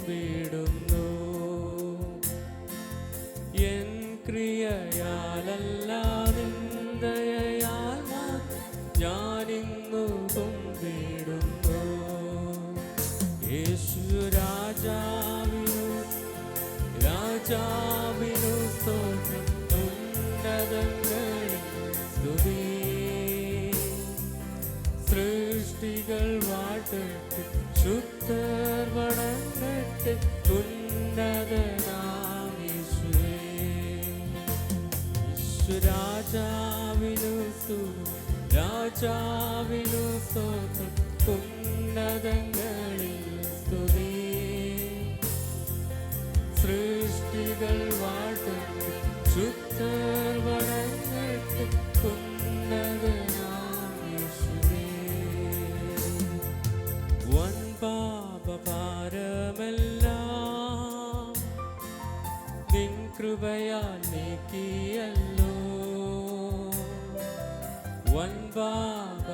കുമ്പിടുന്നു. N ക്രിയയാലല്ല നിന്ദയാൽ ഞാനിന്നു കുമ്പിടുന്നു. യേശു രാജാവിനു സ്തോത്രം, ഉന്നതങ്ങളിൽ സ്തുതി. സൃഷ്ടികൾ വാഴ്ത്തട്ടെ, ശുദ്ധർ വണങ്ങട്ടെ, ഉന്നതനാം യേശുവേ. രാജാവിനു സ്തോത്രം, ഉന്നതങ്ങളിൽ സ്തുതി. സൃഷ്ടികൾ വാഴ്ത്തട്ടെ, ശുദ്ധർ വണങ്ങട്ടെ, ഉന്നതനാം യേശുവേ. വൻ പാപഭാരമെല്ലാം നിൻ കൃപയാൽ നീക്കിയല്ലോ. വൻ പാപഭാരമെല്ലാം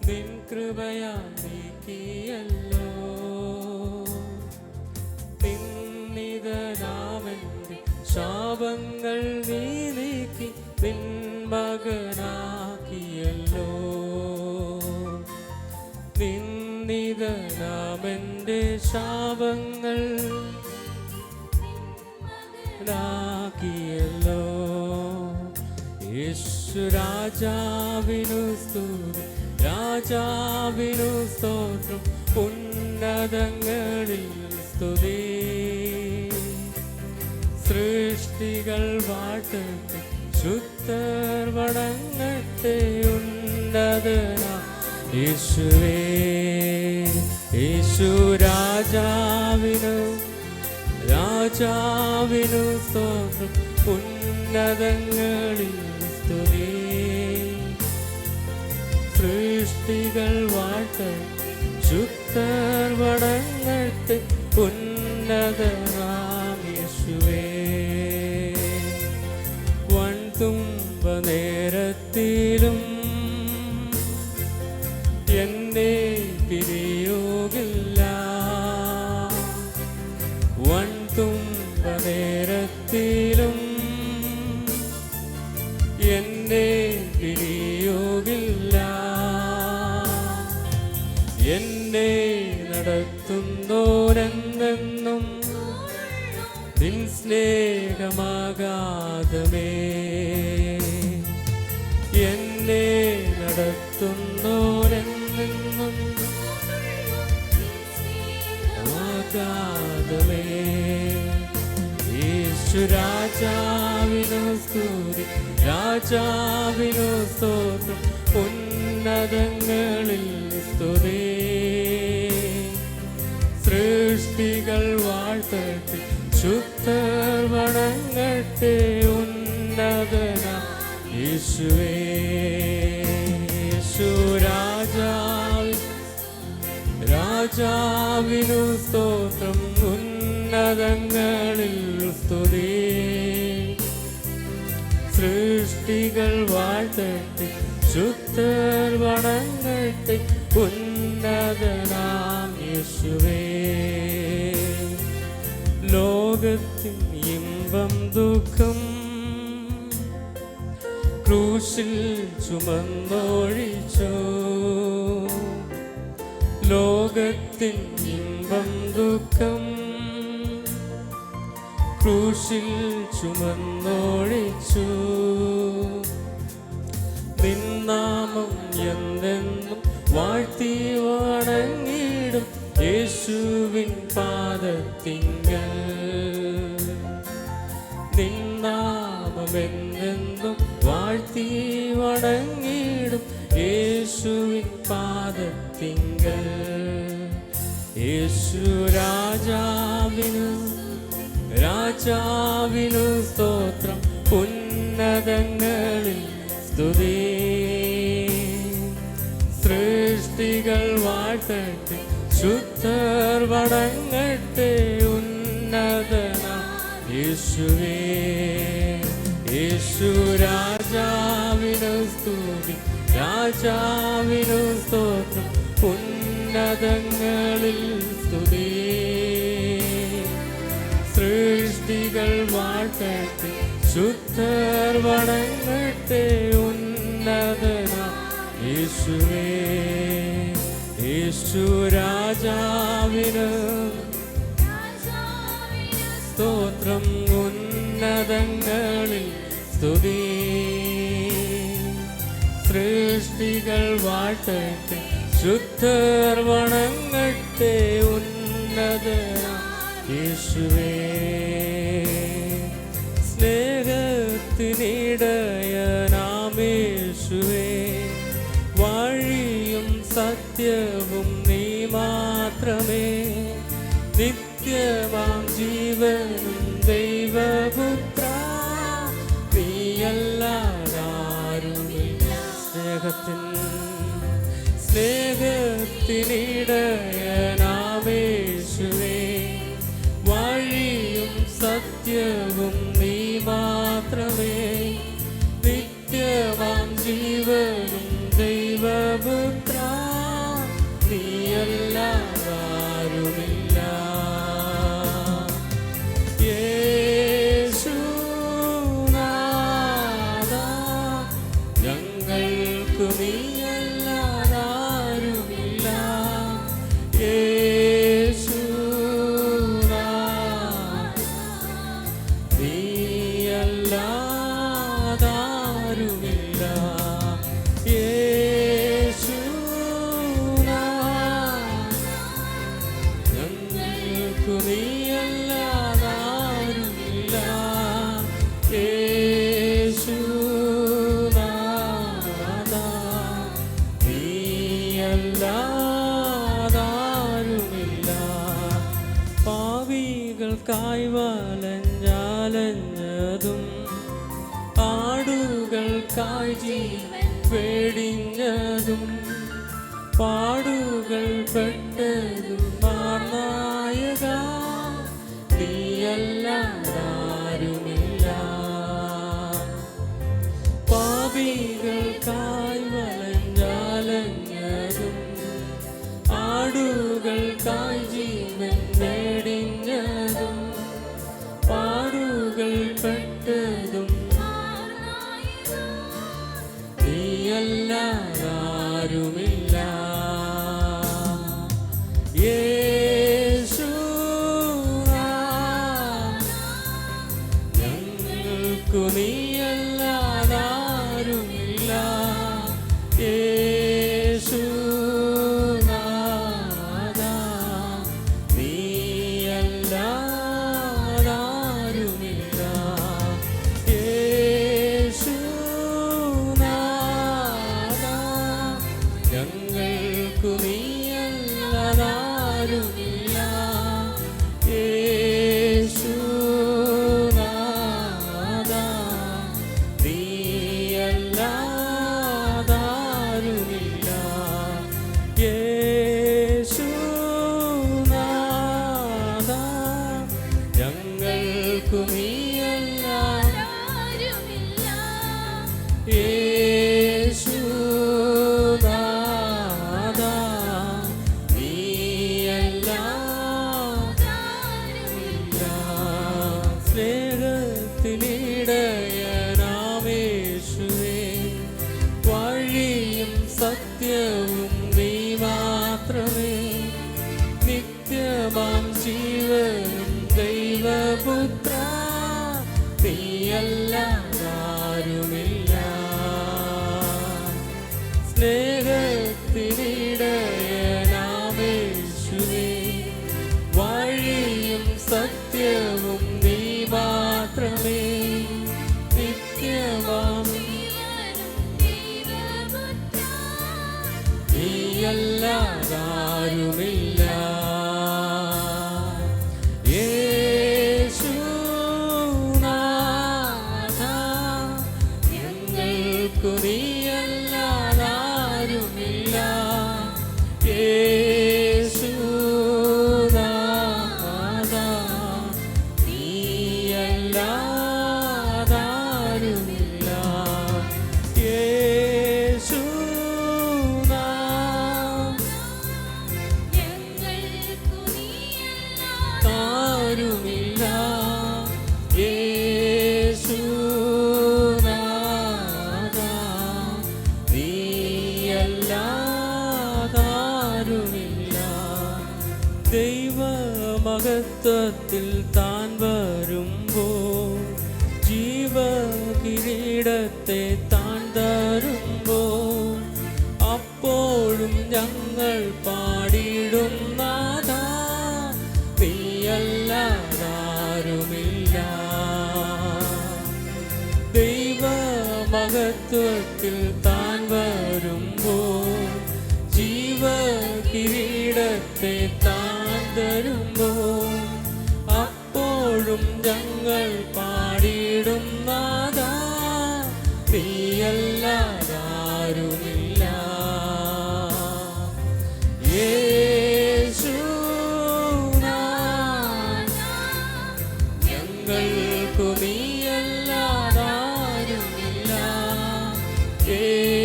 നിൻ കൃപയാൽ നീക്കിയല്ലോ. നിന്നിതനാമെന്റെ ശാപങ്ങൾ നീ നീക്കി നിൻ മകനാക്കിയല്ലോ. നിന്നിതനാമെന്റെ ശാപങ്ങൾ ാക്കിയല്ലോ. യേശു രാജാവിനു സ്തുതി, രാജാവിനു സ്തോത്രം, ഉന്നതങ്ങളിൽ സ്തുതി. സൃഷ്ടികൾ വാഴ്ത്തട്ടെ, ശുദ്ധർ വണങ്ങട്ടെ, ഉന്നതനാം യേശുവേ. യേശു രാജാവിനു സ്തോത്രം, ഉന്നതങ്ങളിൽ സ്തുതി. സൃഷ്ടികൾ വാഴ്ത്തട്ടെ, ശുദ്ധർ വണങ്ങട്ടെ, ഉന്നതനാം യേശുവേ. വൻതുമ്പ നേരത്തിലും എന്നെ പിരിയുകില്ല. വൻതുമ്പ നേരത്തിലും എന്നെ പിരിയുകില്ല. എന്നെ നടത്തുന്നോരെന്നെന്നും നിൻ സ്നേഹമാകാതമേ. എന്നെ നടത്തുന്നോരെന്നെന്നും ആകാതമേ. യേശു രാജാവിനു സ്തുതി, രാജാവിനു സ്തോത്രം, ഉന്നതങ്ങളിൽ സ്തുതി. സൃഷ്ടികൾ വാഴ്ത്തട്ടെ, ശുദ്ധർ വണങ്ങട്ടെ, ഉന്നതനാം യേശുവേ. യേശു രാജാവിനു സ്തോത്രം, ഉന്നതങ്ങളിൽ സ്തുതി. സൃഷ്ടികൾ വാഴ്ത്തട്ടെ, ശുദ്ധർ വണങ്ങട്ടെ, ഉന്നതനാം യേശുവേ. ലോകത്തിൻ ഇമ്പം ദുഃഖം ക്രൂശിൽ ചുമന്നൊഴിച്ചു. ലോകത്തിൻ ഇമ്പം ദുഃഖം ക്രൂശിൽ ചുമന്നൊഴിച്ചു. നിന്നാമം എന്നെന്നും വാഴ്ത്തി വണങ്ങിടും യേശുവിൻ പാദത്തിങ്കൽ. നിന്നാമമെന്നെന്നും വാഴ്ത്തി വണങ്ങിടും യേശുവിൻ പാദത്തിങ്കൽ. യേശു രാജാവിനു സ്തോത്രം, ഉന്നതങ്ങളിൽ സ്തുതി. സൃഷ്ടികൾ വാഴ്ത്തട്ടെ, ശുദ്ധർ വണങ്ങട്ടെ, ഉന്നതനാം യേശുവേ. യേശു രാജാവിനു സ്തുതി, രാജാവിനു സ്തോത്രം, ഉന്നതങ്ങളിൽ സ്തുതി. സൃഷ്ടികൾ വാഴ്ത്തട്ടെ, ശുദ്ധർ വണങ്ങട്ടെ ഉന്നതനാം യേശുവേ. യേശു രാജാവിന് സ്തോത്രം, ഉന്നതങ്ങളിൽ സ്തുതി. സൃഷ്ടികൾ വാഴ്ത്തട്ടെ, ശുദ്ധർ വണങ്ങട്ടെ ഉന്നതനാം യേശുവേ. സ്നേഹത്തിനിടയനാമേശുവേ, വഴിയും സത്യവും നീ മാത്രമേ. നിത്യമാം ജീവനും ദൈവപുത്ര, നീയല്ലാതാരുമില്ല. സ്നേഹത്തിനിടയനാമേശുവേ, വഴിയും സത്യവും നീ മാത്രമേ. നിത്യമാം ജീവനും ദൈവപുത്ര, നീയല്ലാതാരുമില്ല. യേശുനാഥ, ഞങ്ങൾക്കു നീയല്ലാതാരുമില്ല. യേശുനാഥ, നീയല്ലാതാരുമില്ല. യേശുനാഥ, ഞങ്ങൾക്കു നീയല്ലാതാരുമില്ല. യേശുനാഥ, നീയല്ലാതാരുമില്ല. പാപികൾക്കായി വലഞ്ഞാലഞ്ഞതും, ആടുകൾക്കായി ജീവൻ വെടിഞ്ഞതും, പാടുകൾ പെട്ടതും നായക, നീയല്ലാതാരുമില്ല. പാപികൾക്കായി വലഞ്ഞാലഞ്ഞതും, ആടുകൾക്കായി ജീവൻ വെടിഞ്ഞതും, പാടുകൾ പെട്ടതും നീയല്ലാതാരുമില്ല. യേശുനാഥ, ഞങ്ങൾക്കു നീയല്ലാതാരുമില്ല. യേശുനാഥ, നീയല്ലാതാരുമില്ല. യേശുനാഥ, ഞങ്ങൾക്കു നീയല്ലാതാരുമില്ല. യേശുനാഥ, നീയല്ലാതാരുമില്ല. യേശുനാഥ, ഞങ്ങൾക്കു നീയല്ലാതാരുമില്ല. യേശുനാഥ, നീയല്ലാതാരുമില്ല. സ്നേഹത്തിനിടയനാമേശുവേ, വഴിയും സത്യവും നീ മാത്രമേ. നിത്യമാം ജീവനും ദൈവപുത്ര, നീയല്ലാതാരുമില്ല. സ്നേഹത്തിനിടയനാമേശുവേ, വഴിയും സത്യവും നീ മാത്രമേ. നിത്യമാം നീയല്ലാതാരുമില്ല. ദൈവ മഹത്വത്തിൽ താൻ വരുമ്പോൾ, ജീവകിരീടത്തെ താൻ തരുമ്പോൾ, അപ്പോഴും ഞങ്ങൾ പാടിയിടും നാഥാ, നീയല്ലാതാരുമില്ല. ദൈവ മഹത്വത്തിൽ താൻ വരുമ്പോൾ, ജീവകിരീടത്തെ താൻ തരുമ്പോൾ, അപ്പോഴും ഞങ്ങൾ പാടിയിടും നാഥാ, നീയല്ലാതാരുമില്ല. യേശുനാഥാ, ഞങ്ങൾക്കു നീയല്ലാതാരുമില്ല. യേശുനാഥാ,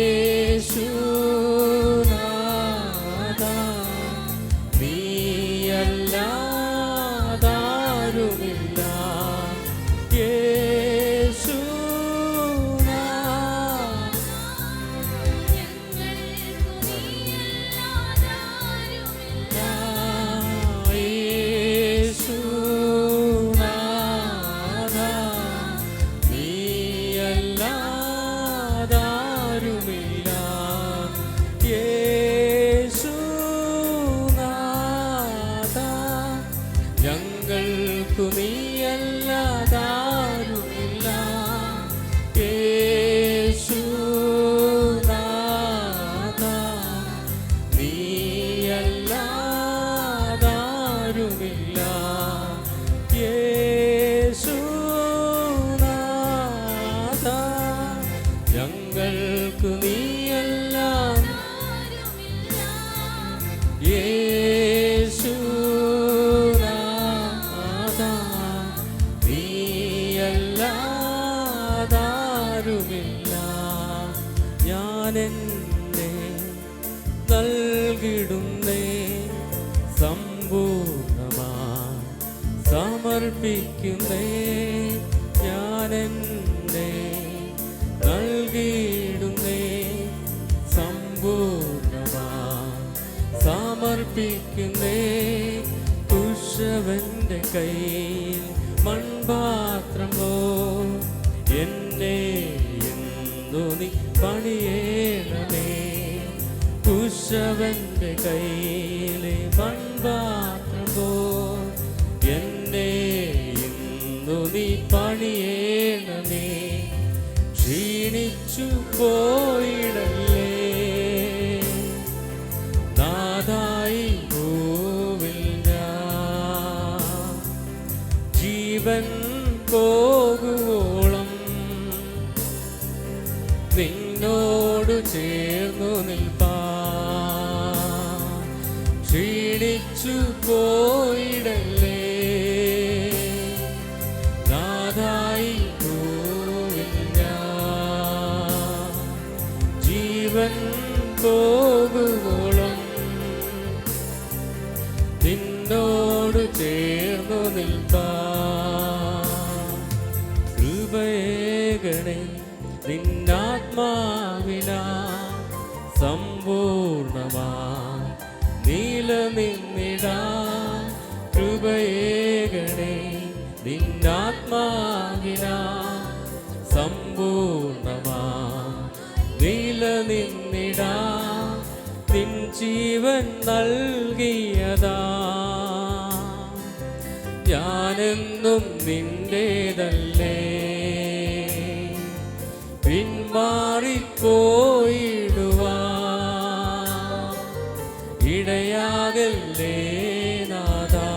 നീയല്ലാതാരുമില്ല. ഞങ്ങൾക്കു നീയല്ലാതാരുമില്ല. യേശുനാഥാ, നീയല്ലാതാരുമില്ല. യേശുനാഥാ, ഞങ്ങൾക്കു നീയല്ലാതാരുമില്ല. ാരുമില്ല. ഞാനെന്നെ നൽകിടുന്നേ, സമ്പൂർണമായി സമർപ്പിക്കുന്നേ. ഞാനെന്നെ നൽകിടുന്നേ, സമ്പൂർണമായി സമർപ്പിക്കുന്നേ. കുശവന്റെ കയ്യിൽ മൺപാത്രമോ, എന്നെ എന്തു നീ പണിയേണമേ. കുശവന്റെ കയ്യിലെ മൺപാത്രമോ, എന്നെ എന്തു നീ പണിയേണമേ. ക്ഷീണിച്ചു പോയിടല്ലേ നാഥായി ഭൂവിൽ ഞാൻ, ജീവൻ പോകുവോളം നിന്നോടു ചേർന്നു നിൽപ്പാൻ. ക്ഷീണിച്ചു പോയിടല്ലേ നാഥായി ഭൂവിൽ ഞാൻ, ജീവൻ പോകുവോളം നിന്നോടു ചേർന്നു നിൽപ്പാൻ. കൃപയേകണേ നിന്നാത്മാവിനാ സമ്പൂർണമായി നിലനിന്നിടാൻ. കൃപയേകണേ നിന്നാത്മാവിനാ സമ്പൂർണമായി നിലനിന്നിടാൻ. നിൻ ജീവൻ നൽകിയതാ ഞാനെന്നും നിന്റേതല്ലേ. പിന്മാറിപ്പോയിടുവാൻ ഇടയാകല്ലേ നാഥാ.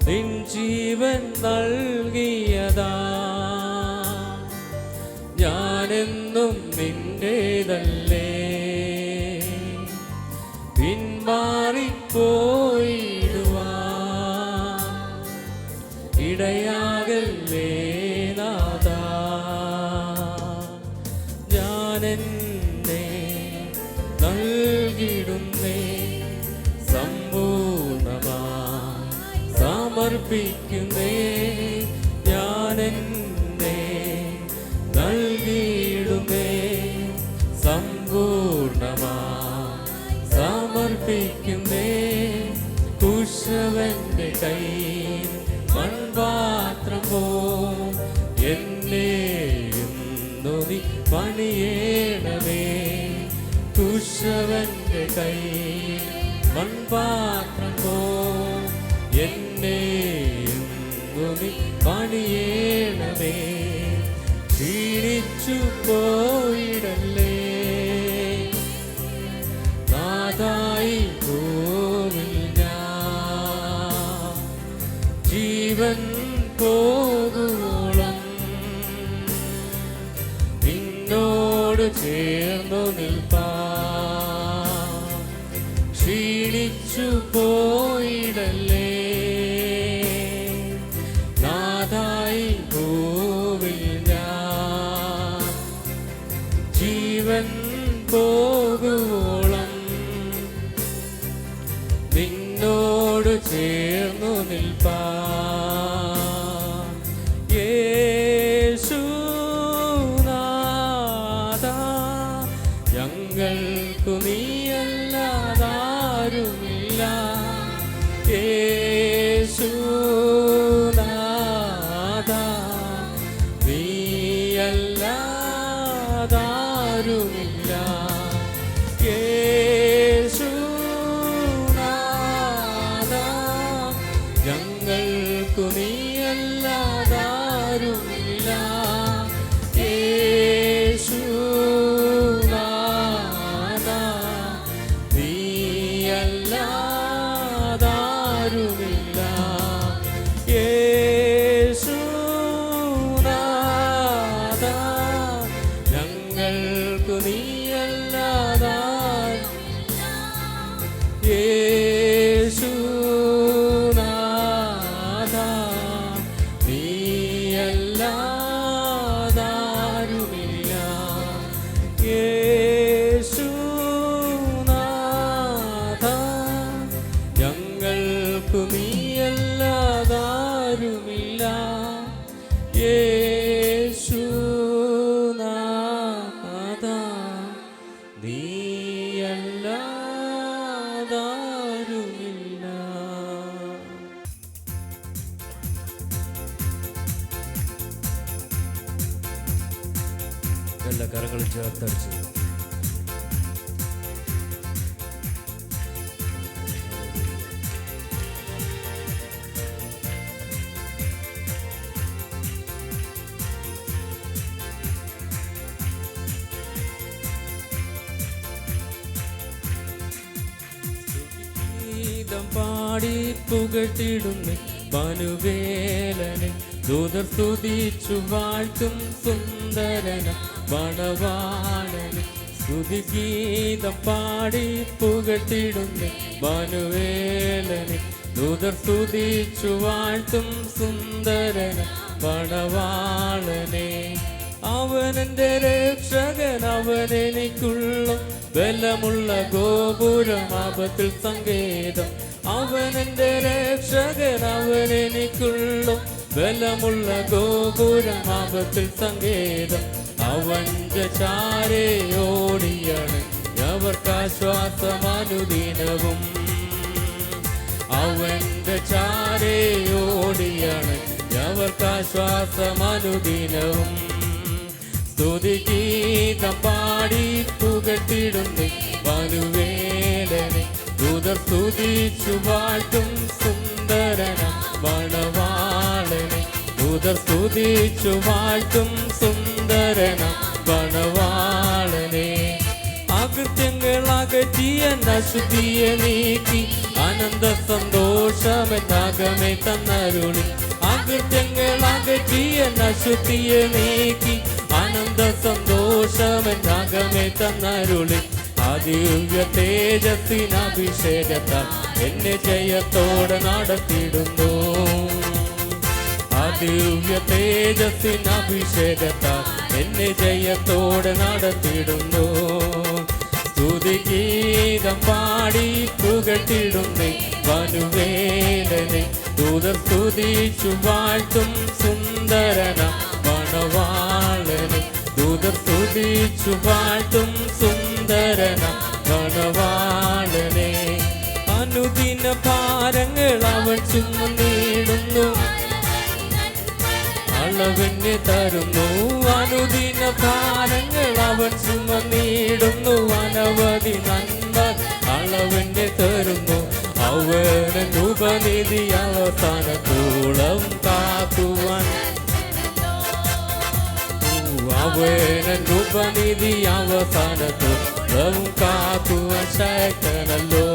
നിൻ ജീവൻ നൽകിയതാ ഞാനെന്നും നിന്റേതല്ലേ. പിന്മാറിപ്പോയിടുവാൻ ഇടയാകല്ലേ നാഥാ. ഞാനെന്നെ നൽകിടുന്നേ, സമ്പൂർണമായി സമർപ്പിക്കുന്നേ. ഞാനെന്നെ നൽകിടുന്നേ, സമ്പൂർണമായി സമർപ്പിക്കുന്നേ. കുശവന്റെ കയ്യിൽ മൺപാത്രം പോ എന്നെയും നീ പണിയേണമേ. കുശവന്റെ കയ്യിൽ മൺപാത്രം പോ എന്നെയും നീ പണിയേണമേ. ക്ഷീണിച്ചു പോയിടല്ലേ നാഥായി പോവിൽ ഞാൻ. ജീവൻ പോകുവോളം നിന്നോട് ചേർന്നു നിൽപ്പാൻ. ക്ഷീണിച്ചു പോയിടല്ലേ നാഥായി പോവിൽ ഞാൻ. ജീവൻ പോകുവോളം നിന്നോട് ചേർന്നു നിൽപ്പാൻ. യേശുനാഥാ ഞങ്ങൾക്കു നീയല്ലാതാരുമില്ല. യേശുനാഥാ നീയല്ലാതാരുമില്ല. യേശുനാഥാ ഞങ്ങൾക്കു നീയല്ലാതാരുമില്ല. യേശുനാഥാ നീയല്ലാതാരുമില്ല. യേശുനാഥാ ഞങ്ങൾക്കു നീയല്ലാതാരുമില്ല. യേശുനാഥാ നീയല്ലാതാരുമില്ല. യേശുനാഥാ ഞങ്ങൾക്കു നീയല്ലാതാരുമില്ല. യേശുനാഥാ നീയല്ലാതാരുമില്ല. എല്ലാ കരങ്ങളും ചേർത്തടിച്ച് പാടി പുകഴ്ത്തിടുന്നു മനുവേലനെ. ദൂതർ സ്തുതിച്ചു വാഴ്ത്തും സുന്ദരന മണവാളനെ. സ്തുതിഗീതം പാടി പുകഴ്ത്തിടുന്നു മനുവേലനെ. ദൂതർ സ്തുതിച്ചു വാഴ്ത്തും സുന്ദരന മണവാളനെ. അവനെന്റെ രക്ഷകൻ, അവനെനിക്കുള്ള ബലമുള്ള ഗോപുരം, ആപത്തിൽ സങ്കേതം. അവനെന്റെ രക്ഷകൻ, അവനെനിക്കുള്ള ബലമുള്ള ഗോപുരം, ആപത്തിൽ സങ്കേതം. അവന്റെ ചാരേ ഓടിയാണ് അവർക്കാശ്വാസമനുദിനവും. അവന്റെ ചാരേ ഓടിയാണ് അവർക്കാശ്വാസമനുദിനവും. സ്തുതിഗീതം പാടി പുകഴ്ത്തിടുന്നു മനുവേലനെ. ദൂതർ സ്തുതിച്ചു വാഴ്ത്തും സുന്ദരന മണവാളനെ. ദൂതർ സ്തുതിച്ചു വാഴ്ത്തും സുന്ദരന മണവാളനെ. അകൃത്യങ്ങൾ അകറ്റിയ അശുദ്ധിയെ നീക്കി ആനന്ദ സന്തോഷമെന്നാകമേ തന്നരുളി. അകൃത്യങ്ങൾ അകറ്റിയ അശുദ്ധിയെ നീക്കി ആനന്ദ സന്തോഷമെന്നാകമേ തന്നരുളി. ദിവ്യ തേജസ്സിനഭിഷേകത്താൽ എന്നെ ജയത്തോടെ നടത്തിടുന്നു. ദിവ്യ തേജസ്സിനഭിഷേകത്താൽ എന്നെ ജയത്തോടെ നടത്തിടുന്നു. സ്തുതിഗീതം പാടി പുകഴ്ത്തിടുന്നു മനുവേലനെ. ദൂതർ സ്തുതിച്ചു വാഴ്ത്തും സുന്ദരന മണവാളനെ. ദൂതർ സ്തുതിച്ചു വാഴ്ത്തും സുന്ദരന മണവാളനെ. അനുദിന ഭാരങ്ങൾ ചുമന്നിടുന്നു അളവിന് തരുന്നു അനുദിന ഭാരങ്ങൾ അവൻ ചുമന്നിടുന്നു അനവധി നന്മ അളവിന് തരുന്നു അവൻ ഉപനിധി അവസാനത്തോളം കാക്കുവാൻ അവൻ ഉപനിധി അവസാനത്തോളം കാക്കുവാൻ ശക്തനല്ലോ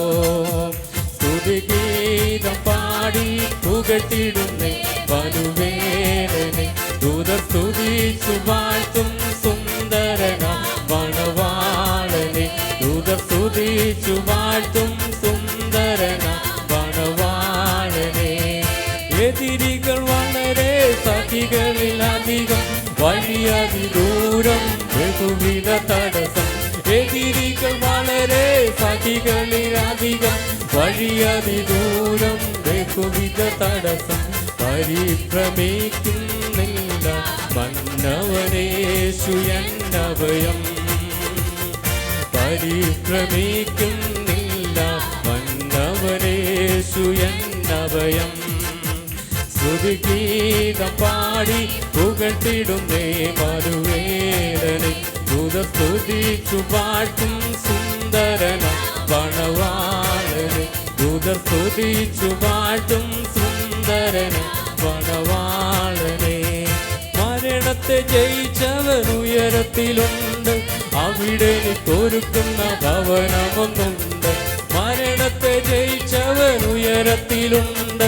സ്തുതിഗീതം പാടി പുകഴ്ത്തിടുന്നേ വനുവേലനെ ദൂതർ സ്തുതിച്ചു വാഴ്ത്തും സുന്ദരനാം മണവാളനെ ദൂതർ സ്തുതിച്ചു വാഴ്ത്തും സുന്ദരനാം മണവാളനെ എതിരികൾ വളരെ സഖികളിലധികം വഴിയതിദൂരം ബഹുവിധ തടസ്സം എതിരികൾ വളരെ സഖികളിലധികം വഴിയതിദൂരം ബഹുവിധ തടസ്സം പരിഭ്രമിക്കുന്നില്ല മന്നവനേശു എന്നഭയം പരിഭ്രമിക്കുന്നില്ല മന്നവനേശു എന്നഭയം സ്തുതിഗീതം പാടി പുകഴ്ത്തിടുന്നേ മരുവേലനെ ദൂതർ സ്തുതിച്ചു പാട്ടും സുന്ദരന മണവാളനെ ദൂതർ സ്തുതിച്ചു പാട്ടും സുന്ദരന മണവാളനെ മരണത്തെ ജയിച്ചവൻ ഉയരത്തിലുണ്ട് അവിടെ ഒരുക്കുന്ന ഭവനമൊന്നുണ്ട് മരണത്തെ ജയിച്ചവൻ ഉയരത്തിലുണ്ട്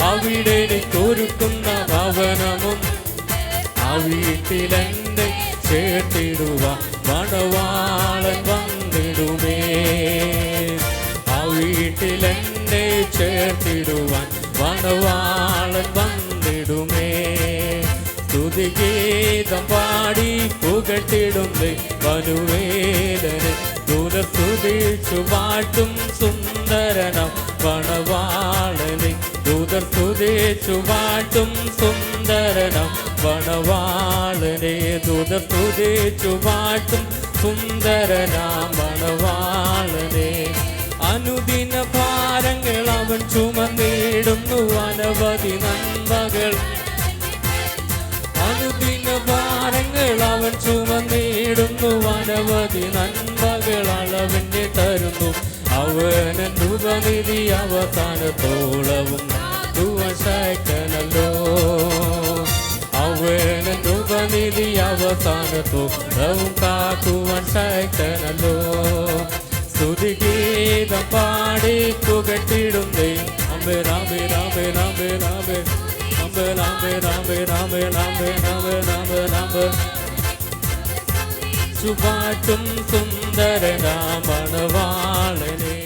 അവിടെ ഒരുക്കുന്ന ഭവനമും ആ വീട്ടിലെന്നെ ചേർത്തിടുക മണവാളൻ വന്നിടുമേ ആ വീട്ടിലെന്നെ ചേർത്തിടുവാൻ മണവാളൻ വന്നിടുമേ സ്തുതിഗീതം പാടി പുകഴ്ത്തിടുന്നേ വനുവേലനെ ദൂതർ സ്തുതിച്ചു വാഴ്ത്തും സുന്ദരനം മണവാളനെ ദൂതർ സ്തുതിച്ചു വാഴ്ത്തും സുന്ദരനം മണവാളനെ ദൂതർ സ്തുതിച്ചു വാഴ്ത്തും സുന്ദരനാം മണവാളനെ അനുദിന ഭാരങ്ങൾ അവൻ ചുമന്നിടുന്നു അനവധി നന്മകൾ അനുദിന ഭാരങ്ങൾ അവൻ ചുമന്നിടുന്നു അനവധി നന്മകൾ അളവിന് തരുന്നു അവന് ഉപനിധി അവസാനത്തോളവും ശക്തനല്ലോ അവന് ഉപനിധി അവസാനത്തോളവും കാക്കുവാൻ ശക്തനല്ലോ സ്തുതിഗീതം പാടി പുകഴ്ത്തിടുന്നേ അമ്പേ രാമേ രാമേ രാമേ രാമേ അമ്പേ രാമേ രാമേ രാമേ രാമേ രാമേ രാമേ രാമേ ചുപാട്ടും സുന്ദരനാം മണവാളനെ